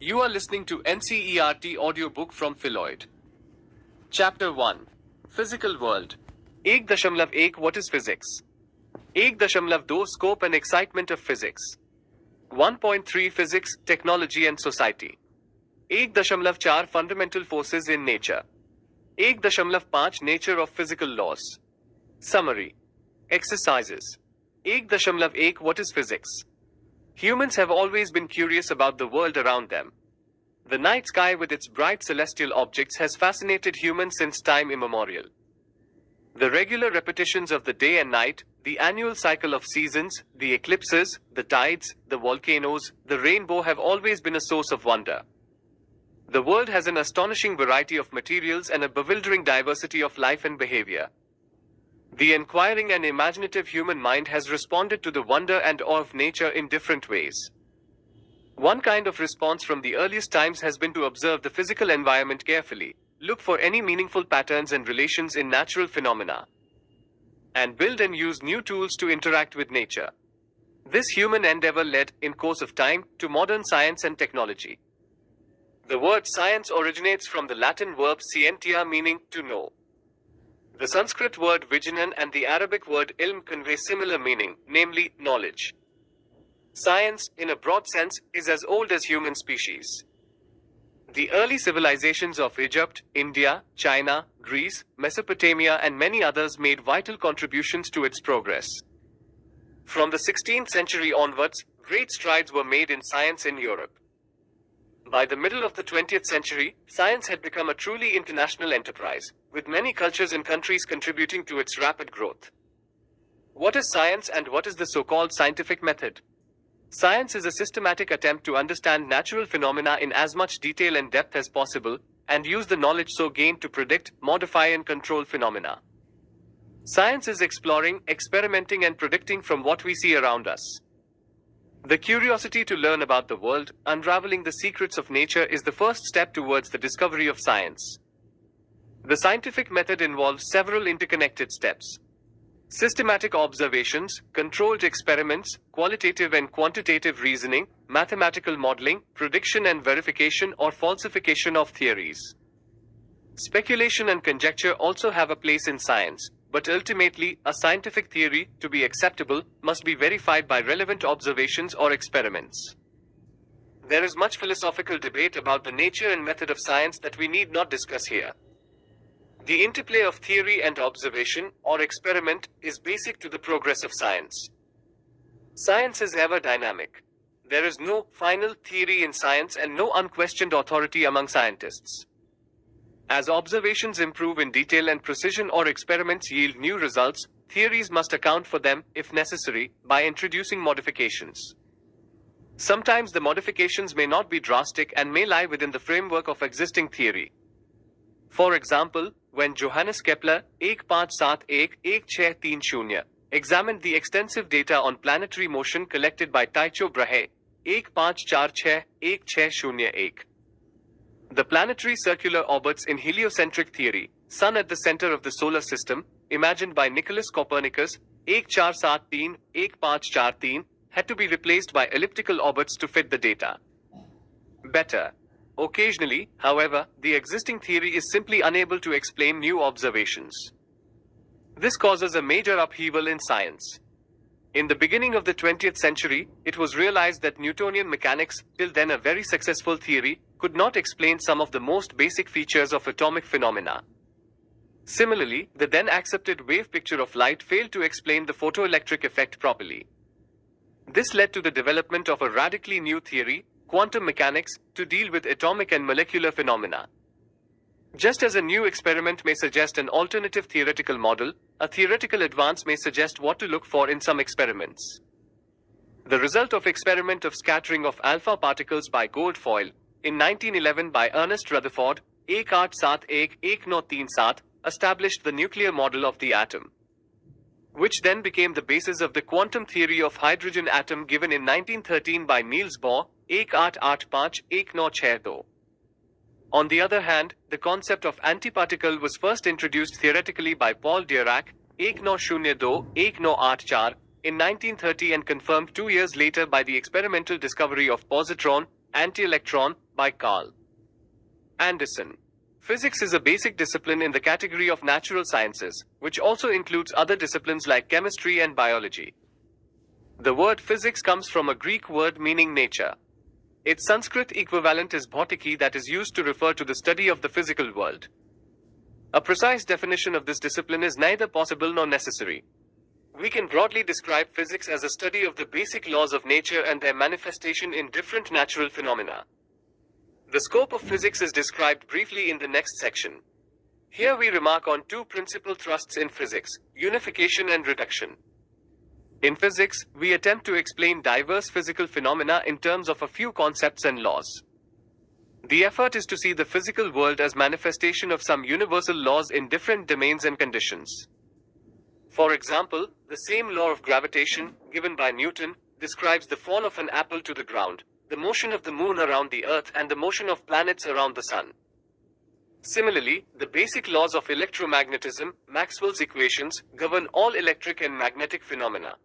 You are listening to NCERT audiobook from Philoid. Chapter 1. Physical World. 1.1 What is Physics? 1.2 Scope and Excitement of Physics. 1.3 Physics, Technology and Society. 1.4 Fundamental Forces in Nature. 1.5 Nature of Physical Laws. Summary. Exercises. 1.1 What is physics? Humans have always been curious about the world around them. The night sky with its bright celestial objects has fascinated humans since time immemorial. The regular repetitions of the day and night, the annual cycle of seasons, the eclipses, the tides, the volcanoes, the rainbow have always been a source of wonder. The world has an astonishing variety of materials and a bewildering diversity of life and behavior. The inquiring and imaginative human mind has responded to the wonder and awe of nature in different ways. One kind of response from the earliest times has been to observe the physical environment carefully, look for any meaningful patterns and relations in natural phenomena, and build and use new tools to interact with nature. This human endeavor led, in course of time, to modern science and technology. The word science originates from the Latin verb scientia, meaning to know. The Sanskrit word vijnan and the Arabic word ilm convey similar meaning, namely, knowledge. Science, in a broad sense, is as old as human species. The early civilizations of Egypt, India, China, Greece, Mesopotamia and many others made vital contributions to its progress. From the 16th century onwards, great strides were made in science in Europe. By the middle of the 20th century, science had become a truly international enterprise, with many cultures and countries contributing to its rapid growth. What is science and what is the so-called scientific method? Science is a systematic attempt to understand natural phenomena in as much detail and depth as possible, and use the knowledge so gained to predict, modify and control phenomena. Science is exploring, experimenting and predicting from what we see around us. The curiosity to learn about the world, unraveling the secrets of nature is the first step towards the discovery of science. The scientific method involves several interconnected steps. Systematic observations, controlled experiments, qualitative and quantitative reasoning, mathematical modeling, prediction and verification or falsification of theories. Speculation and conjecture also have a place in science, but ultimately, a scientific theory, to be acceptable, must be verified by relevant observations or experiments. There is much philosophical debate about the nature and method of science that we need not discuss here. The interplay of theory and observation, or experiment, is basic to the progress of science. Science is ever dynamic. There is no final theory in science and no unquestioned authority among scientists. As observations improve in detail and precision or experiments yield new results, theories must account for them, if necessary, by introducing modifications. Sometimes the modifications may not be drastic and may lie within the framework of existing theory. For example, when Johannes Kepler 1571-1630 examined the extensive data on planetary motion collected by Tycho Brahe 1546-1601, the planetary circular orbits in heliocentric theory, Sun at the center of the solar system, imagined by Nicholas Copernicus, 1473-1543, had to be replaced by elliptical orbits to fit the data better. Occasionally, however, the existing theory is simply unable to explain new observations. This causes a major upheaval in science. In the beginning of the 20th century, it was realized that Newtonian mechanics, till then a very successful theory, could not explain some of the most basic features of atomic phenomena. Similarly, the then accepted wave picture of light failed to explain the photoelectric effect properly. This led to the development of a radically new theory, quantum mechanics, to deal with atomic and molecular phenomena. Just as a new experiment may suggest an alternative theoretical model, a theoretical advance may suggest what to look for in some experiments. The result of experiment of scattering of alpha particles by gold foil, in 1911 by Ernest Rutherford, 1871-1937, established the nuclear model of the atom, which then became the basis of the quantum theory of hydrogen atom given in 1913 by Niels Bohr, 1885-1962. On the other hand, the concept of antiparticle was first introduced theoretically by Paul Dirac, 1902-1984, in 1930 and confirmed 2 years later by the experimental discovery of positron, Anti-Electron, by Carl Anderson. Physics is a basic discipline in the category of natural sciences, which also includes other disciplines like chemistry and biology. The word physics comes from a Greek word meaning nature. Its Sanskrit equivalent is bhautiki, that is used to refer to the study of the physical world. A precise definition of this discipline is neither possible nor necessary. We can broadly describe physics as a study of the basic laws of nature and their manifestation in different natural phenomena. The scope of physics is described briefly in the next section. Here we remark on two principal thrusts in physics: unification and reduction. In physics, we attempt to explain diverse physical phenomena in terms of a few concepts and laws. The effort is to see the physical world as manifestation of some universal laws in different domains and conditions. For example, the same law of gravitation, given by Newton, describes the fall of an apple to the ground, the motion of the moon around the earth, and the motion of planets around the sun. Similarly, the basic laws of electromagnetism, Maxwell's equations, govern all electric and magnetic phenomena.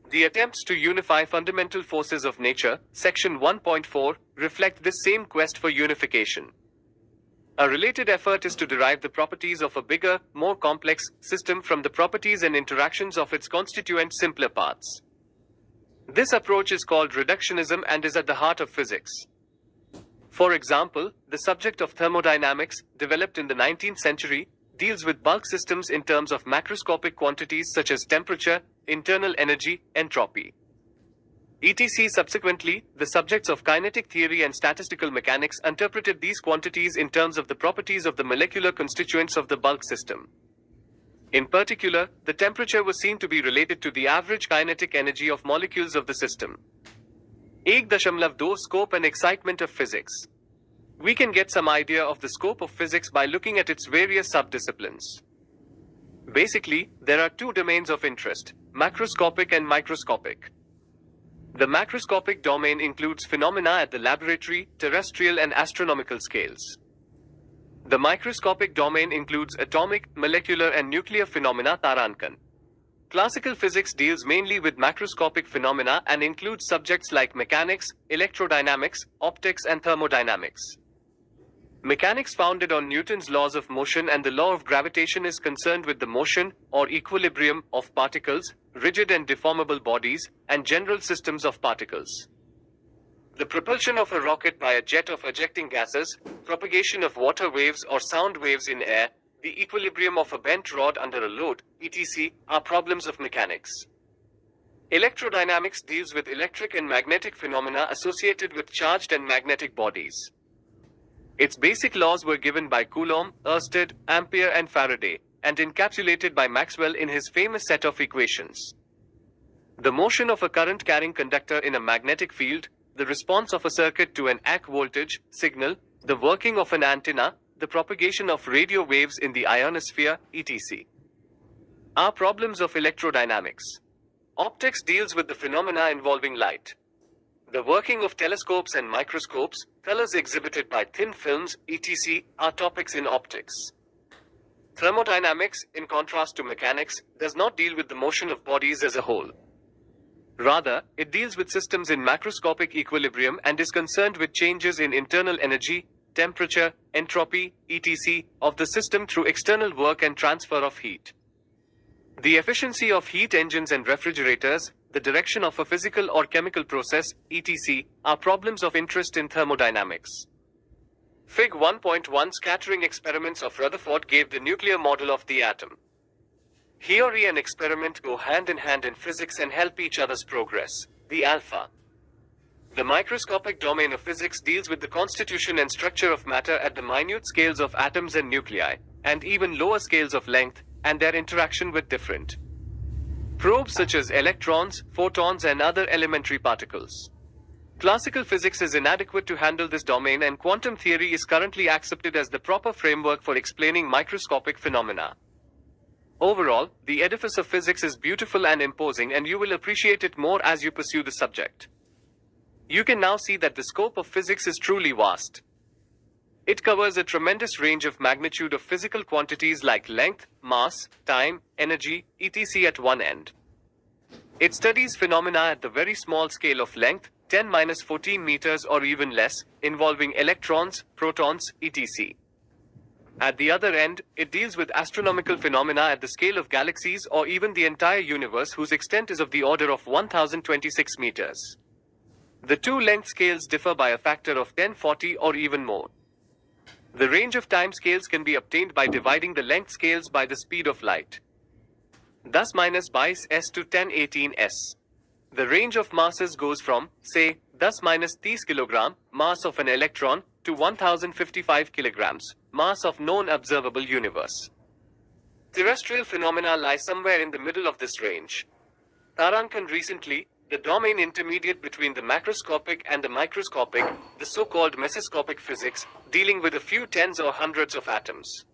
The attempts to unify fundamental forces of nature, section 1.4, reflect this same quest for unification. A related effort is to derive the properties of a bigger, more complex system from the properties and interactions of its constituent simpler parts. This approach is called reductionism and is at the heart of physics. For example, the subject of thermodynamics, developed in the 19th century, deals with bulk systems in terms of macroscopic quantities such as temperature, internal energy, entropy, etc. Subsequently, the subjects of kinetic theory and statistical mechanics interpreted these quantities in terms of the properties of the molecular constituents of the bulk system. In particular, the temperature was seen to be related to the average kinetic energy of molecules of the system. 1.2 Scope and excitement of physics. We can get some idea of the scope of physics by looking at its various subdisciplines. Basically, there are two domains of interest: macroscopic and microscopic. The macroscopic domain includes phenomena at the laboratory, terrestrial, and astronomical scales. The microscopic domain includes atomic, molecular, and nuclear phenomena. Tarankan. Classical physics deals mainly with macroscopic phenomena and includes subjects like mechanics, electrodynamics, optics, and thermodynamics. Mechanics, founded on Newton's laws of motion and the law of gravitation, is concerned with the motion, or equilibrium, of particles, rigid and deformable bodies, and general systems of particles. The propulsion of a rocket by a jet of ejecting gases, propagation of water waves or sound waves in air, the equilibrium of a bent rod under a load, etc., are problems of mechanics. Electrodynamics deals with electric and magnetic phenomena associated with charged and magnetic bodies. Its basic laws were given by Coulomb, Ørsted, Ampere, and Faraday, and encapsulated by Maxwell in his famous set of equations. The motion of a current-carrying conductor in a magnetic field, the response of a circuit to an AC voltage signal, the working of an antenna, the propagation of radio waves in the ionosphere, etc. are problems of electrodynamics. Optics deals with the phenomena involving light. The working of telescopes and microscopes, colors exhibited by thin films, etc., are topics in optics. Thermodynamics, in contrast to mechanics, does not deal with the motion of bodies as a whole. Rather, it deals with systems in macroscopic equilibrium and is concerned with changes in internal energy, temperature, entropy, etc., of the system through external work and transfer of heat. The efficiency of heat engines and refrigerators, the direction of a physical or chemical process, etc., are problems of interest in thermodynamics. Fig 1.1 Scattering experiments of Rutherford gave the nuclear model of the atom. Theory and experiment go hand in hand in physics and help each other's progress. The alpha. The microscopic domain of physics deals with the constitution and structure of matter at the minute scales of atoms and nuclei, and even lower scales of length, and their interaction with different probes such as electrons, photons, and other elementary particles. Classical physics is inadequate to handle this domain, and quantum theory is currently accepted as the proper framework for explaining microscopic phenomena. Overall, the edifice of physics is beautiful and imposing, and you will appreciate it more as you pursue the subject. You can now see that the scope of physics is truly vast. It covers a tremendous range of magnitude of physical quantities like length, mass, time, energy, etc. at one end. It studies phenomena at the very small scale of length, 10-14 meters or even less, involving electrons, protons, etc. At the other end, it deals with astronomical phenomena at the scale of galaxies or even the entire universe, whose extent is of the order of 1026 meters. The two length scales differ by a factor of 1040 or even more. The range of time scales can be obtained by dividing the length scales by the speed of light. Thus minus 22 s to 1018 s. The range of masses goes from, say, thus minus 30 kilogram, mass of an electron, to 1055 kilograms, mass of known observable universe. Terrestrial phenomena lie somewhere in the middle of this range. Tarankan recently, the domain intermediate between the macroscopic and the microscopic, the so-called mesoscopic physics, dealing with a few tens or hundreds of atoms,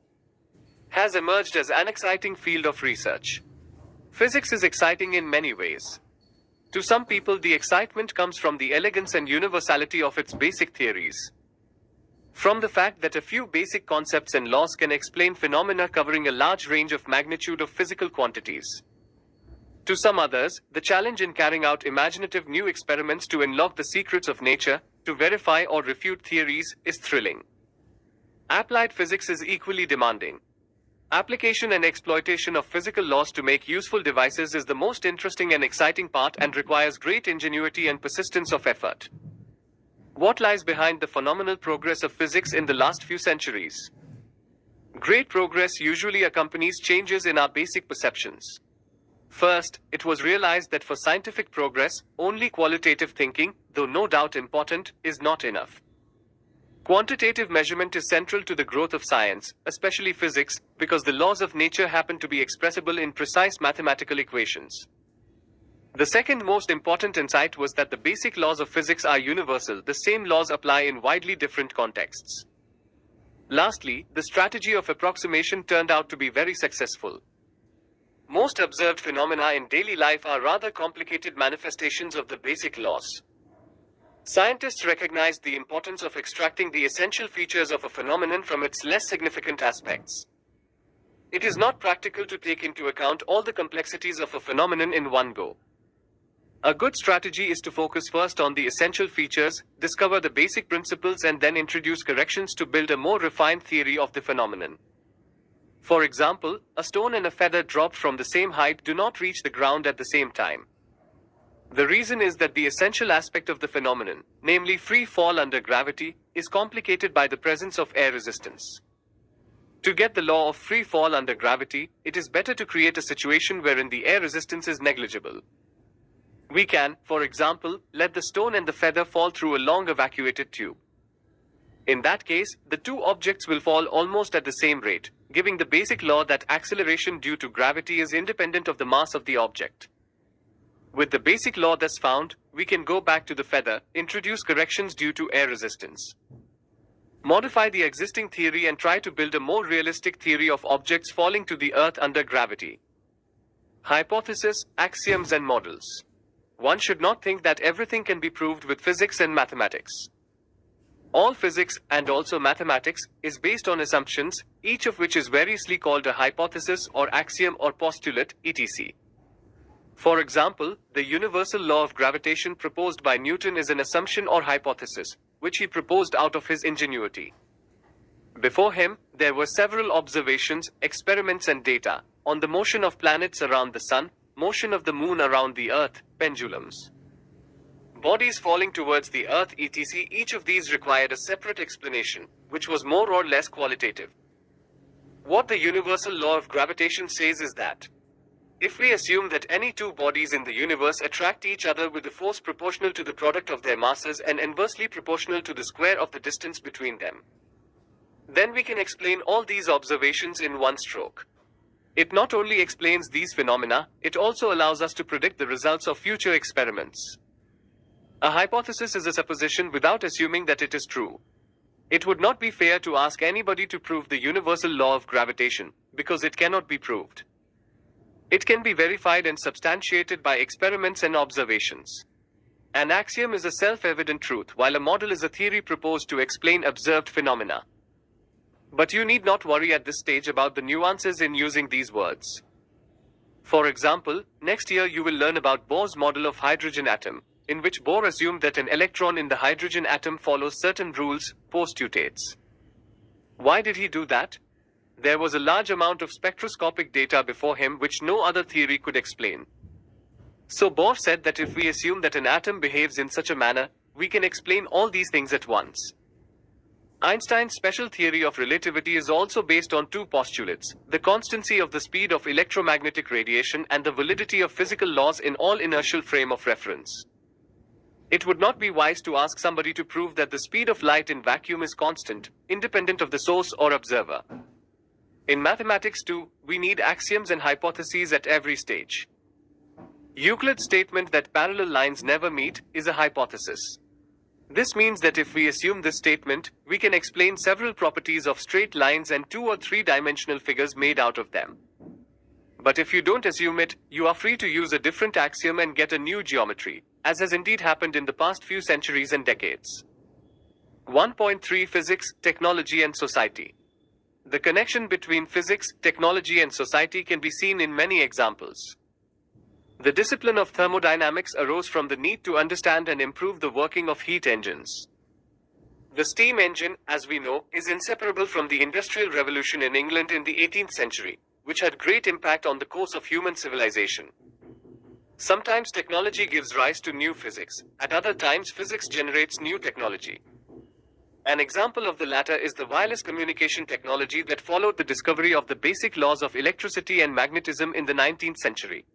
has emerged as an exciting field of research. Physics is exciting in many ways. To some people, the excitement comes from the elegance and universality of its basic theories. From the fact that a few basic concepts and laws can explain phenomena covering a large range of magnitude of physical quantities. To some others, the challenge in carrying out imaginative new experiments to unlock the secrets of nature, to verify or refute theories, is thrilling. Applied physics is equally demanding. Application and exploitation of physical laws to make useful devices is the most interesting and exciting part and requires great ingenuity and persistence of effort. What lies behind the phenomenal progress of physics in the last few centuries? Great progress usually accompanies changes in our basic perceptions. First, it was realized that for scientific progress, only qualitative thinking, though no doubt important, is not enough. Quantitative measurement is central to the growth of science, especially physics, because the laws of nature happen to be expressible in precise mathematical equations. The second most important insight was that the basic laws of physics are universal. The same laws apply in widely different contexts. Lastly, the strategy of approximation turned out to be very successful. Most observed phenomena in daily life are rather complicated manifestations of the basic laws. Scientists recognized the importance of extracting the essential features of a phenomenon from its less significant aspects. It is not practical to take into account all the complexities of a phenomenon in one go. A good strategy is to focus first on the essential features, discover the basic principles, and then introduce corrections to build a more refined theory of the phenomenon. For example, a stone and a feather dropped from the same height do not reach the ground at the same time. The reason is that the essential aspect of the phenomenon, namely free fall under gravity, is complicated by the presence of air resistance. To get the law of free fall under gravity, it is better to create a situation wherein the air resistance is negligible. We can, for example, let the stone and the feather fall through a long evacuated tube. In that case, the two objects will fall almost at the same rate, giving the basic law that acceleration due to gravity is independent of the mass of the object. With the basic law thus found, we can go back to the feather, introduce corrections due to air resistance, modify the existing theory, and try to build a more realistic theory of objects falling to the earth under gravity. Hypothesis, axioms, and models. One should not think that everything can be proved with physics and mathematics. All physics, and also mathematics, is based on assumptions, each of which is variously called a hypothesis or axiom or postulate, etc. For example, the universal law of gravitation proposed by Newton is an assumption or hypothesis, which he proposed out of his ingenuity. Before him, there were several observations, experiments, and data on the motion of planets around the sun, motion of the moon around the earth, pendulums, bodies falling towards the earth, etc. Each of these required a separate explanation, which was more or less qualitative. What the universal law of gravitation says is that if we assume that any two bodies in the universe attract each other with a force proportional to the product of their masses and inversely proportional to the square of the distance between them, then we can explain all these observations in one stroke. It not only explains these phenomena, it also allows us to predict the results of future experiments. A hypothesis is a supposition without assuming that it is true. It would not be fair to ask anybody to prove the universal law of gravitation, because it cannot be proved. It can be verified and substantiated by experiments and observations. An axiom is a self-evident truth, while a model is a theory proposed to explain observed phenomena. But you need not worry at this stage about the nuances in using these words. For example, next year you will learn about Bohr's model of hydrogen atom, in which Bohr assumed that an electron in the hydrogen atom follows certain rules, postulates. Why did he do that? There was a large amount of spectroscopic data before him which no other theory could explain. So Bohr said that if we assume that an atom behaves in such a manner, we can explain all these things at once. Einstein's special theory of relativity is also based on two postulates: the constancy of the speed of electromagnetic radiation and the validity of physical laws in all inertial frame of reference. It would not be wise to ask somebody to prove that the speed of light in vacuum is constant, independent of the source or observer. In mathematics too, we need axioms and hypotheses at every stage. Euclid's statement that parallel lines never meet is a hypothesis. This means that if we assume this statement, we can explain several properties of straight lines and 2 or 3-dimensional figures made out of them. But if you don't assume it, you are free to use a different axiom and get a new geometry, as has indeed happened in the past few centuries and decades. 1.3 Physics, Technology and Society. The connection between physics, technology and society can be seen in many examples. The discipline of thermodynamics arose from the need to understand and improve the working of heat engines. The steam engine, as we know, is inseparable from the Industrial Revolution in England in the 18th century, which had great impact on the course of human civilization. Sometimes technology gives rise to new physics, at other times physics generates new technology. An example of the latter is the wireless communication technology that followed the discovery of the basic laws of electricity and magnetism in the 19th century.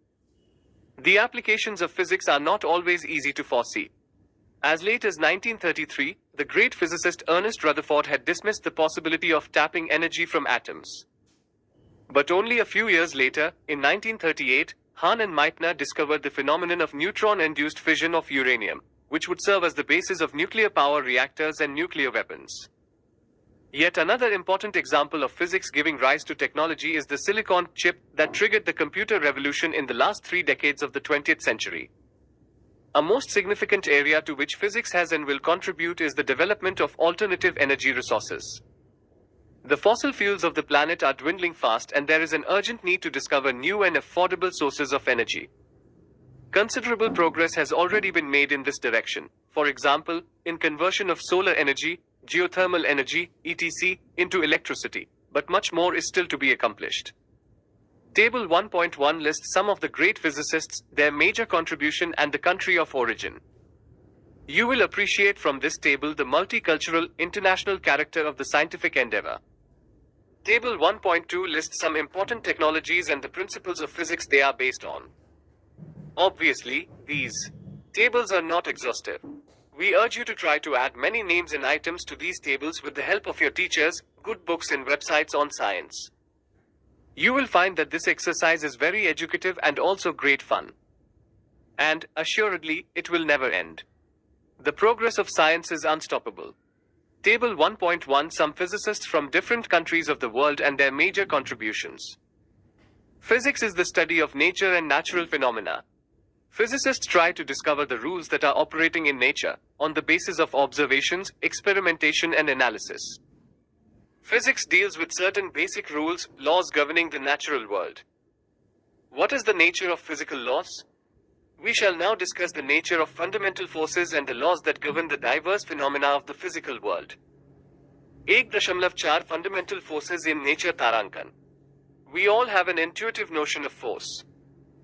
The applications of physics are not always easy to foresee. As late as 1933, the great physicist Ernest Rutherford had dismissed the possibility of tapping energy from atoms. But only a few years later, in 1938, Hahn and Meitner discovered the phenomenon of neutron-induced fission of uranium, which would serve as the basis of nuclear power reactors and nuclear weapons. Yet another important example of physics giving rise to technology is the silicon chip that triggered the computer revolution in the last 3 decades of the 20th century. A most significant area to which physics has and will contribute is the development of alternative energy resources. The fossil fuels of the planet are dwindling fast, and there is an urgent need to discover new and affordable sources of energy. Considerable progress has already been made in this direction, for example, in conversion of solar energy, geothermal energy, etc., into electricity, but much more is still to be accomplished. Table 1.1 lists some of the great physicists, their major contribution and the country of origin. You will appreciate from this table the multicultural, international character of the scientific endeavor. Table 1.2 lists some important technologies and the principles of physics they are based on. Obviously, these tables are not exhaustive. We urge you to try to add many names and items to these tables with the help of your teachers, good books and websites on science. You will find that this exercise is very educative and also great fun. And, assuredly, it will never end. The progress of science is unstoppable. Table 1.1 Some physicists from different countries of the world and their major contributions. Physics is the study of nature and natural phenomena. Physicists try to discover the rules that are operating in nature, on the basis of observations, experimentation and analysis. Physics deals with certain basic rules, laws governing the natural world. What is the nature of physical laws? We shall now discuss the nature of fundamental forces and the laws that govern the diverse phenomena of the physical world. 1.4 Fundamental forces in nature Tarankan. We all have an intuitive notion of force.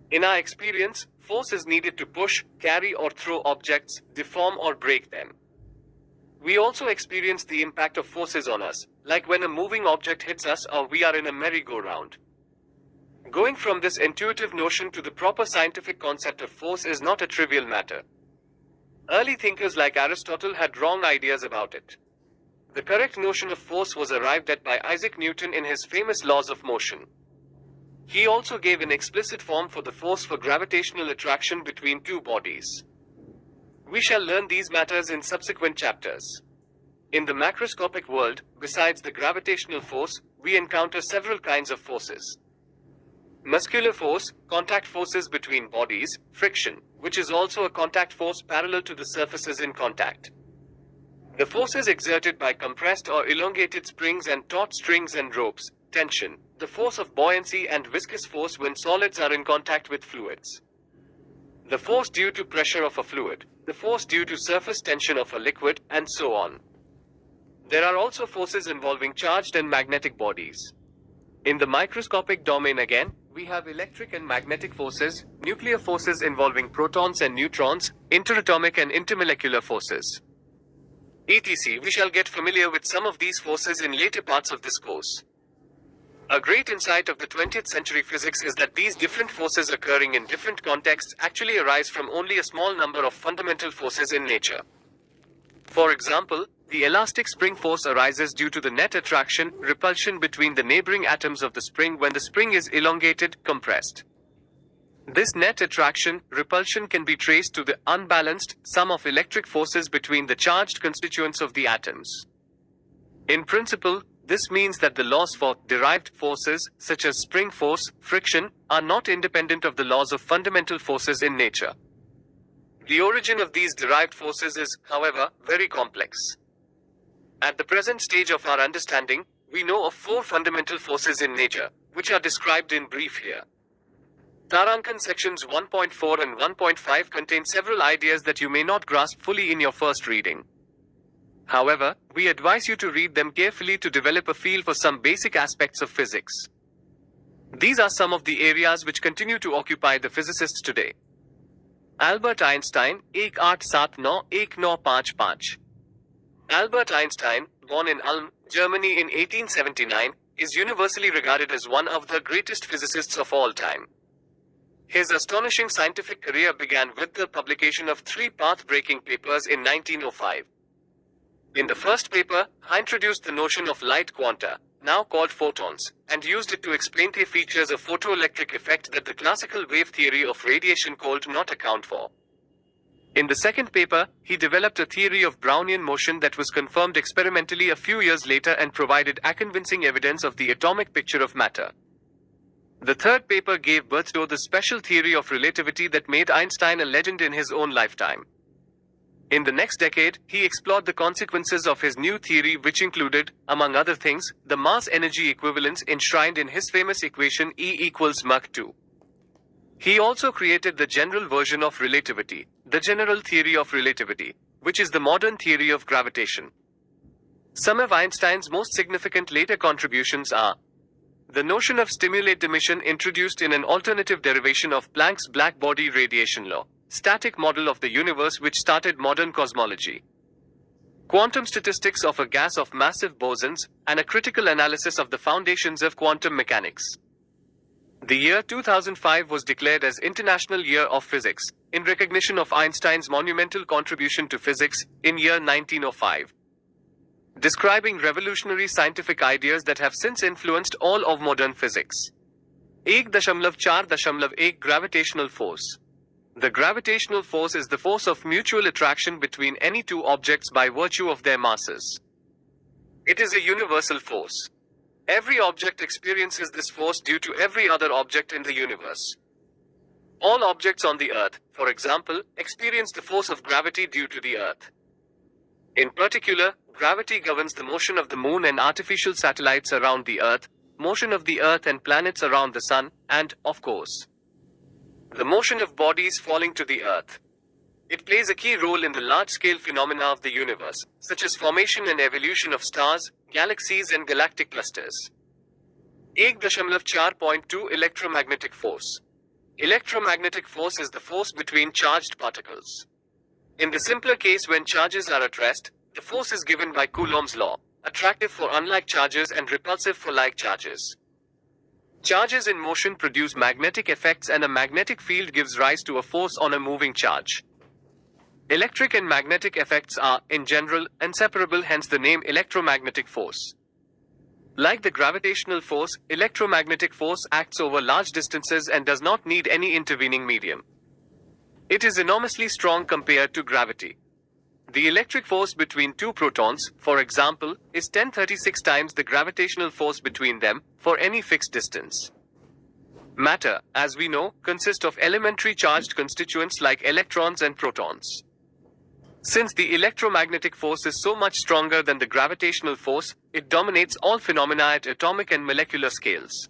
In our experience, force is needed to push, carry or throw objects, deform or break them. We also experience the impact of forces on us, like when a moving object hits us or we are in a merry-go-round. Going from this intuitive notion to the proper scientific concept of force is not a trivial matter. Early thinkers like Aristotle had wrong ideas about it. The correct notion of force was arrived at by Isaac Newton in his famous laws of motion. He also gave an explicit form for the force for gravitational attraction between two bodies. We shall learn these matters in subsequent chapters. In the macroscopic world, besides the gravitational force, we encounter several kinds of forces. Muscular force, contact forces between bodies, friction, which is also a contact force parallel to the surfaces in contact. The forces exerted by compressed or elongated springs and taut strings and ropes, tension, the force of buoyancy and viscous force when solids are in contact with fluids. The force due to pressure of a fluid, the force due to surface tension of a liquid, and so on. There are also forces involving charged and magnetic bodies. In the microscopic domain again, we have electric and magnetic forces, nuclear forces involving protons and neutrons, interatomic and intermolecular forces, etc. We shall get familiar with some of these forces in later parts of this course. A great insight of the 20th century physics is that these different forces occurring in different contexts actually arise from only a small number of fundamental forces in nature. For example, the elastic spring force arises due to the net attraction, repulsion between the neighboring atoms of the spring when the spring is elongated, compressed. This net attraction, repulsion can be traced to the unbalanced sum of electric forces between the charged constituents of the atoms. In principle, this means that the laws for derived forces, such as spring force, friction, are not independent of the laws of fundamental forces in nature. The origin of these derived forces is, however, very complex. At the present stage of our understanding, we know of 4 fundamental forces in nature, which are described in brief here. Tarankan sections 1.4 and 1.5 contain several ideas that you may not grasp fully in your first reading. However, we advise you to read them carefully to develop a feel for some basic aspects of physics. These are some of the areas which continue to occupy the physicists today. Albert Einstein, 1889-1955. Albert Einstein, born in Ulm, Germany in 1879, is universally regarded as one of the greatest physicists of all time. His astonishing scientific career began with the publication of 3 path-breaking papers in 1905. In the first paper, he introduced the notion of light quanta, now called photons, and used it to explain the features of photoelectric effect that the classical wave theory of radiation could not account for. In the second paper, he developed a theory of Brownian motion that was confirmed experimentally a few years later and provided convincing evidence of the atomic picture of matter. The third paper gave birth to the special theory of relativity that made Einstein a legend in his own lifetime. In the next decade, he explored the consequences of his new theory, which included, among other things, the mass-energy equivalence enshrined in his famous equation E = Mach 2. He also created the general version of relativity, the general theory of relativity, which is the modern theory of gravitation. Some of Einstein's most significant later contributions are the notion of stimulate emission introduced in an alternative derivation of Planck's black-body radiation law, static model of the universe which started modern cosmology, quantum statistics of a gas of massive bosons, and a critical analysis of the foundations of quantum mechanics. The year 2005 was declared as International Year of Physics, in recognition of Einstein's monumental contribution to physics, in year 1905. Describing revolutionary scientific ideas that have since influenced all of modern physics. 1.4.1 Gravitational force. The gravitational force is the force of mutual attraction between any 2 objects by virtue of their masses. It is a universal force. Every object experiences this force due to every other object in the universe. All objects on the Earth, for example, experience the force of gravity due to the Earth. In particular, gravity governs the motion of the Moon and artificial satellites around the Earth, motion of the Earth and planets around the Sun, and, of course, the motion of bodies falling to the Earth. It plays a key role in the large-scale phenomena of the universe, such as formation and evolution of stars, galaxies and galactic clusters. 1.4.2 Electromagnetic force. Electromagnetic force is the force between charged particles. In the simpler case, when charges are at rest, the force is given by Coulomb's law, attractive for unlike charges and repulsive for like charges. Charges in motion produce magnetic effects and a magnetic field gives rise to a force on a moving charge. Electric and magnetic effects are, in general, inseparable, hence the name electromagnetic force. Like the gravitational force, electromagnetic force acts over large distances and does not need any intervening medium. It is enormously strong compared to gravity. The electric force between 2 protons, for example, is 1036 times the gravitational force between them, for any fixed distance. Matter, as we know, consists of elementary charged constituents like electrons and protons. Since the electromagnetic force is so much stronger than the gravitational force, it dominates all phenomena at atomic and molecular scales.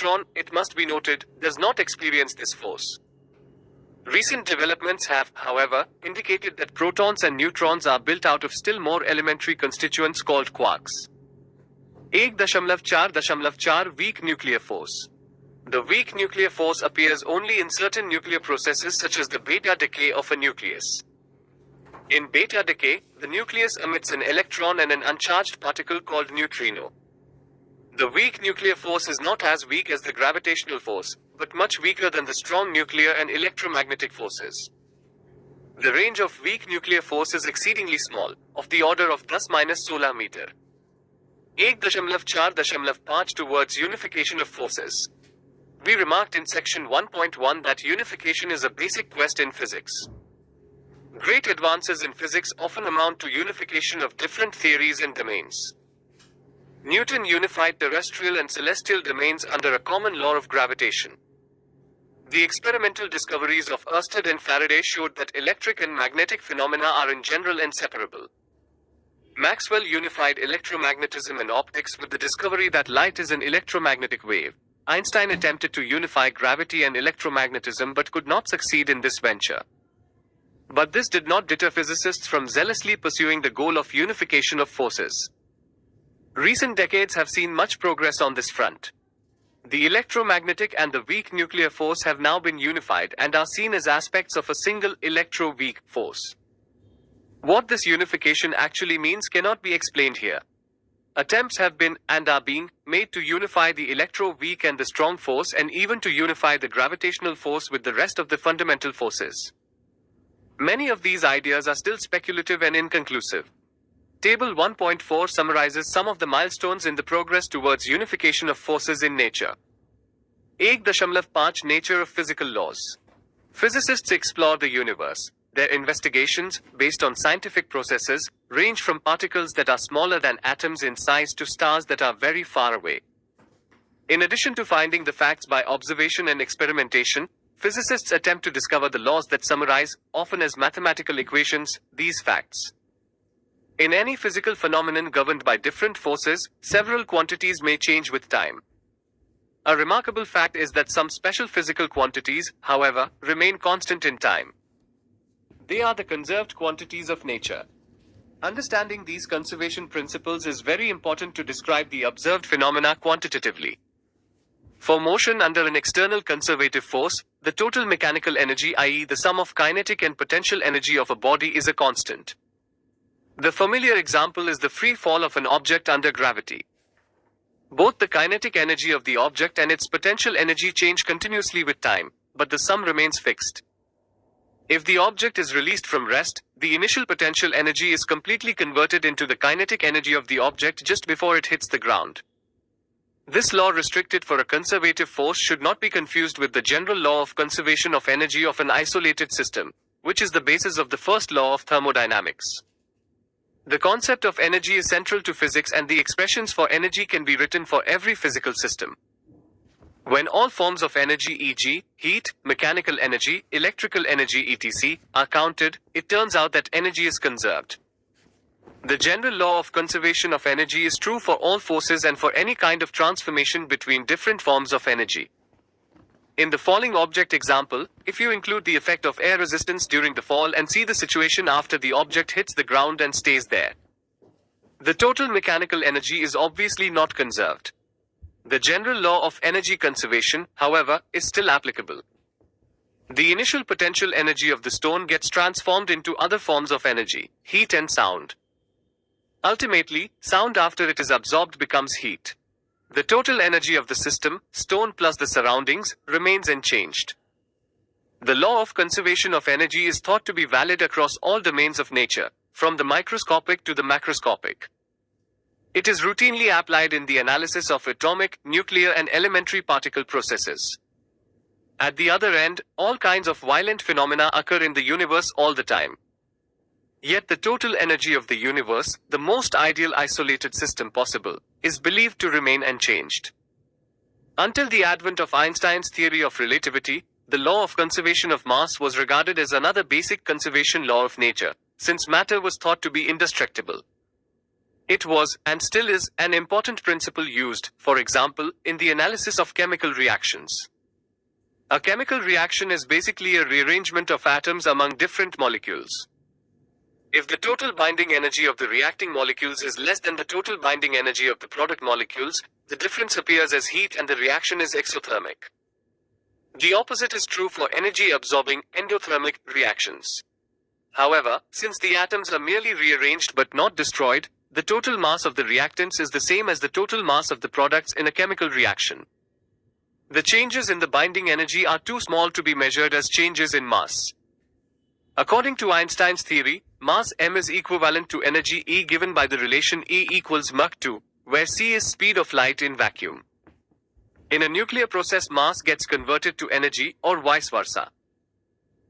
electron, it must be noted, does not experience this force. Recent developments have, however, indicated that protons and neutrons are built out of still more elementary constituents called quarks. 1.4.4 Weak nuclear force. The weak nuclear force appears only in certain nuclear processes such as the beta decay of a nucleus. In beta decay, the nucleus emits an electron and an uncharged particle called neutrino. The weak nuclear force is not as weak as the gravitational force, but much weaker than the strong nuclear and electromagnetic forces. The range of weak nuclear force is exceedingly small, of the order of 10⁻16 meter. 1.4.5 towards unification of forces. We remarked in section 1.1 that unification is a basic quest in physics. Great advances in physics often amount to unification of different theories and domains. Newton unified terrestrial and celestial domains under a common law of gravitation. The experimental discoveries of Ørsted and Faraday showed that electric and magnetic phenomena are in general inseparable. Maxwell unified electromagnetism and optics with the discovery that light is an electromagnetic wave. Einstein attempted to unify gravity and electromagnetism but could not succeed in this venture. But this did not deter physicists from zealously pursuing the goal of unification of forces. Recent decades have seen much progress on this front. The electromagnetic and the weak nuclear force have now been unified and are seen as aspects of a single electro-weak force. What this unification actually means cannot be explained here. Attempts have been, and are being, made to unify the electro-weak and the strong force and even to unify the gravitational force with the rest of the fundamental forces. Many of these ideas are still speculative and inconclusive. Table 1.4 summarizes some of the milestones in the progress towards unification of forces in nature. 1.5 Nature of physical laws. Physicists explore the universe. Their investigations, based on scientific processes, range from particles that are smaller than atoms in size to stars that are very far away. In addition to finding the facts by observation and experimentation, physicists attempt to discover the laws that summarize, often as mathematical equations, these facts. In any physical phenomenon governed by different forces, several quantities may change with time. A remarkable fact is that some special physical quantities, however, remain constant in time. They are the conserved quantities of nature. Understanding these conservation principles is very important to describe the observed phenomena quantitatively. For motion under an external conservative force, the total mechanical energy, i.e., the sum of kinetic and potential energy of a body, is a constant. The familiar example is the free fall of an object under gravity. Both the kinetic energy of the object and its potential energy change continuously with time, but the sum remains fixed. If the object is released from rest, the initial potential energy is completely converted into the kinetic energy of the object just before it hits the ground. This law restricted for a conservative force should not be confused with the general law of conservation of energy of an isolated system, which is the basis of the first law of thermodynamics. The concept of energy is central to physics, and the expressions for energy can be written for every physical system. When all forms of energy, e.g., heat, mechanical energy, electrical energy, etc., are counted, it turns out that energy is conserved. The general law of conservation of energy is true for all forces and for any kind of transformation between different forms of energy. In the falling object example, if you include the effect of air resistance during the fall and see the situation after the object hits the ground and stays there, the total mechanical energy is obviously not conserved. The general law of energy conservation, however, is still applicable. The initial potential energy of the stone gets transformed into other forms of energy, heat and sound. Ultimately, sound after it is absorbed becomes heat. The total energy of the system, stone plus the surroundings, remains unchanged. The law of conservation of energy is thought to be valid across all domains of nature, from the microscopic to the macroscopic. It is routinely applied in the analysis of atomic, nuclear and elementary particle processes. At the other end, all kinds of violent phenomena occur in the universe all the time. Yet the total energy of the universe, the most ideal isolated system possible, is believed to remain unchanged. Until the advent of Einstein's theory of relativity, the law of conservation of mass was regarded as another basic conservation law of nature, since matter was thought to be indestructible. It was, and still is, an important principle used, for example, in the analysis of chemical reactions. A chemical reaction is basically a rearrangement of atoms among different molecules. If the total binding energy of the reacting molecules is less than the total binding energy of the product molecules, the difference appears as heat and the reaction is exothermic. The opposite is true for energy-absorbing, endothermic reactions. However, since the atoms are merely rearranged but not destroyed, the total mass of the reactants is the same as the total mass of the products in a chemical reaction. The changes in the binding energy are too small to be measured as changes in mass. According to Einstein's theory, mass m is equivalent to energy E given by the relation E equals Mach 2, where c is speed of light in vacuum. In a nuclear process, mass gets converted to energy, or vice versa.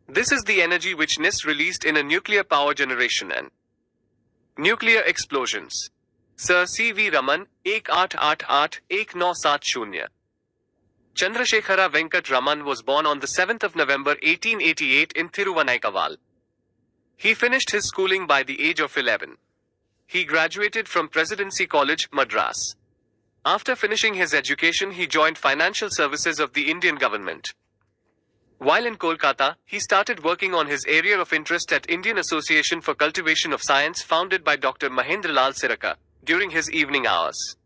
This is the energy which NIST released in a nuclear power generation and nuclear explosions. Sir C.V. Raman, 1888-1970. Chandrasekhara Venkat Raman was born on the 7th of November 1888 in Thiruvannaikaval. He finished his schooling by the age of 11. He graduated from Presidency College, Madras. After finishing his education, he joined financial services of the Indian government. While in Kolkata, he started working on his area of interest at Indian Association for Cultivation of Science, founded by Dr. Mahendralal Siraka, during his evening hours.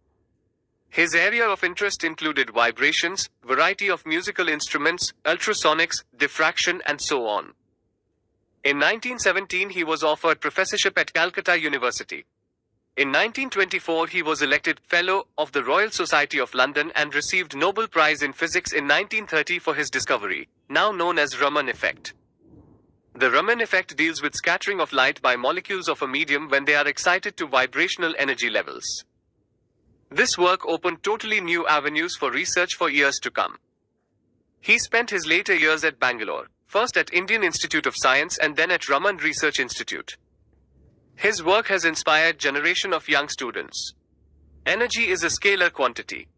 His area of interest included vibrations, variety of musical instruments, ultrasonics, diffraction, and so on. In 1917, he was offered professorship at Calcutta University. In 1924, he was elected Fellow of the Royal Society of London and received Nobel Prize in Physics in 1930 for his discovery, now known as Raman effect. The Raman effect deals with scattering of light by molecules of a medium when they are excited to vibrational energy levels. This work opened totally new avenues for research for years to come. He spent his later years at Bangalore, first at Indian Institute of Science and then at Raman Research Institute. His work has inspired generation of young students. Energy is a scalar quantity.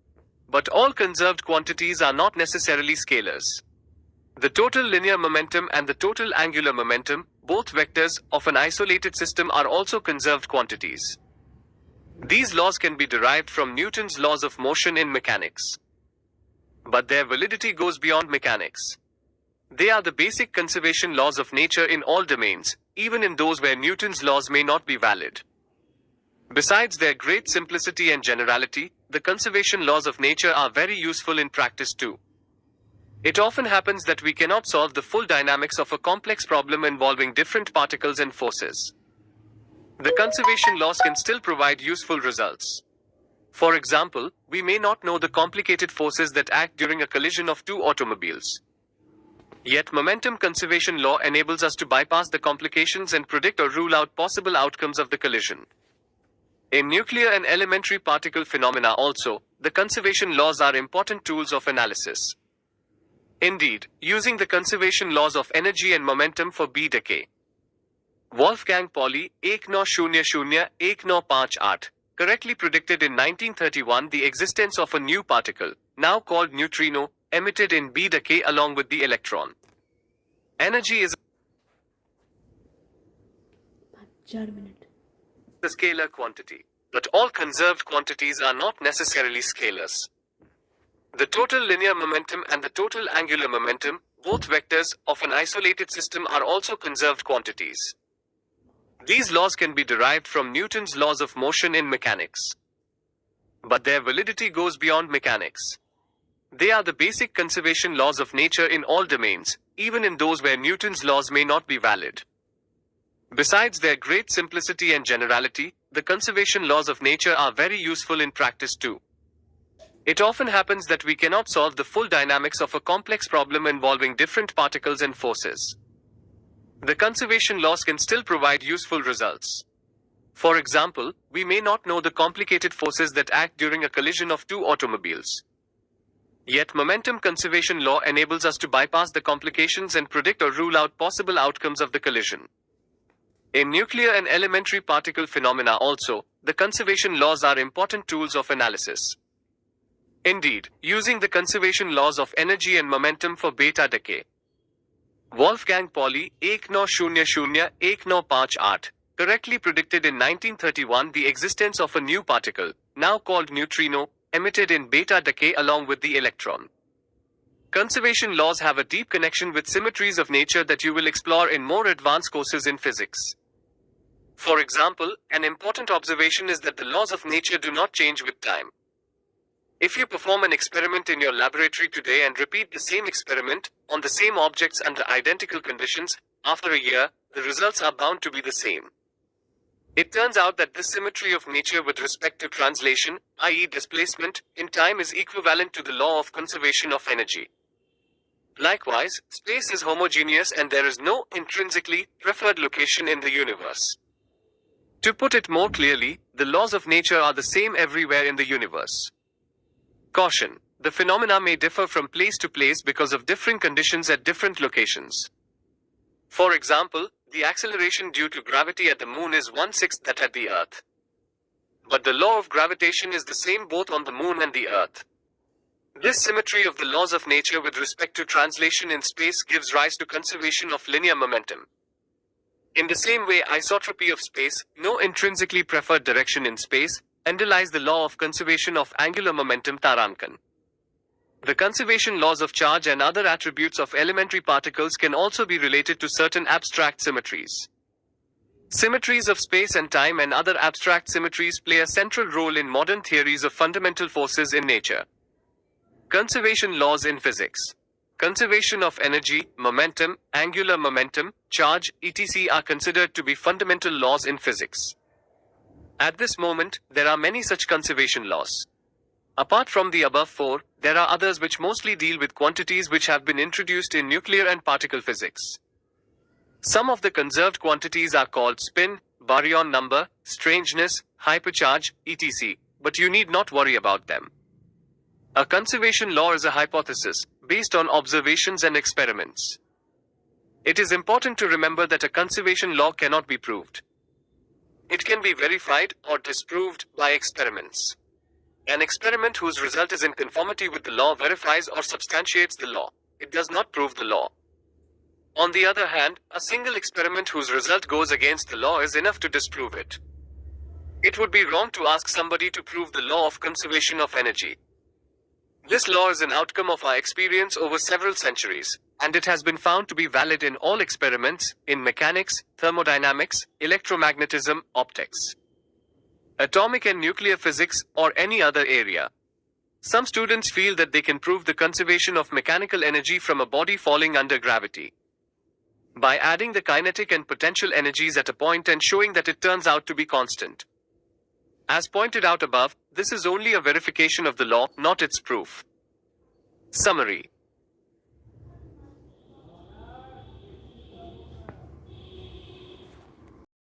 But all conserved quantities are not necessarily scalars. The total linear momentum and the total angular momentum, both vectors of an isolated system, are also conserved quantities. These laws can be derived from Newton's laws of motion in mechanics. But their validity goes beyond mechanics. They are the basic conservation laws of nature in all domains, even in those where Newton's laws may not be valid. Besides their great simplicity and generality, the conservation laws of nature are very useful in practice too. It often happens that we cannot solve the full dynamics of a complex problem involving different particles and forces. The conservation laws can still provide useful results. For example, we may not know the complicated forces that act during a collision of two automobiles. Yet momentum conservation law enables us to bypass the complications and predict or rule out possible outcomes of the collision. In nuclear and elementary particle phenomena also, the conservation laws are important tools of analysis. Indeed, using the conservation laws of energy and momentum for B decay. Wolfgang Pauli, 1900-1958, correctly predicted in 1931 the existence of a new particle, now called neutrino, emitted in B decay along with the electron. Energy is a scalar quantity, but all conserved quantities are not necessarily scalars. The total linear momentum and the total angular momentum, both vectors of an isolated system, are also conserved quantities. These laws can be derived from Newton's laws of motion in mechanics. But their validity goes beyond mechanics. They are the basic conservation laws of nature in all domains, even in those where Newton's laws may not be valid. Besides their great simplicity and generality, the conservation laws of nature are very useful in practice too. It often happens that we cannot solve the full dynamics of a complex problem involving different particles and forces. The conservation laws can still provide useful results. For example, we may not know the complicated forces that act during a collision of two automobiles. Yet momentum conservation law enables us to bypass the complications and predict or rule out possible outcomes of the collision. In nuclear and elementary particle phenomena also, the conservation laws are important tools of analysis. Indeed, using the conservation laws of energy and momentum for beta decay. Wolfgang Pauli, 1900-1958, correctly predicted in 1931 the existence of a new particle, now called neutrino, emitted in beta decay along with the electron. Conservation laws have a deep connection with symmetries of nature that you will explore in more advanced courses in physics. For example, an important observation is that the laws of nature do not change with time. If you perform an experiment in your laboratory today and repeat the same experiment, on the same objects under identical conditions, after a year, the results are bound to be the same. It turns out that this symmetry of nature with respect to translation, i.e. displacement, in time is equivalent to the law of conservation of energy. Likewise, space is homogeneous and there is no intrinsically preferred location in the universe. To put it more clearly, the laws of nature are the same everywhere in the universe. Caution. the phenomena may differ from place to place because of differing conditions at different locations. For example, the acceleration due to gravity at the moon is 1/6 that at the Earth. But the law of gravitation is the same both on the moon and the Earth. This symmetry of the laws of nature with respect to translation in space gives rise to conservation of linear momentum. In the same way, isotropy of space, no intrinsically preferred direction in space, underlies the law of conservation of angular momentum Tarankan. The conservation laws of charge and other attributes of elementary particles can also be related to certain abstract symmetries. Symmetries of space and time and other abstract symmetries play a central role in modern theories of fundamental forces in nature. Conservation laws in physics. Conservation of energy, momentum, angular momentum, charge, etc. are considered to be fundamental laws in physics. At this moment, there are many such conservation laws. Apart from the above four, there are others which mostly deal with quantities which have been introduced in nuclear and particle physics. Some of the conserved quantities are called spin, baryon number, strangeness, hypercharge, etc., but you need not worry about them. A conservation law is a hypothesis, based on observations and experiments. It is important to remember that a conservation law cannot be proved. It can be verified or disproved by experiments. An experiment whose result is in conformity with the law verifies or substantiates the law. It does not prove the law. On the other hand, a single experiment whose result goes against the law is enough to disprove it. It would be wrong to ask somebody to prove the law of conservation of energy. This law is an outcome of our experience over several centuries, and it has been found to be valid in all experiments, in mechanics, thermodynamics, electromagnetism, optics, atomic and nuclear physics, or any other area. Some students feel that they can prove the conservation of mechanical energy from a body falling under gravity by adding the kinetic and potential energies at a point and showing that it turns out to be constant. As pointed out above, this is only a verification of the law, not its proof. Summary.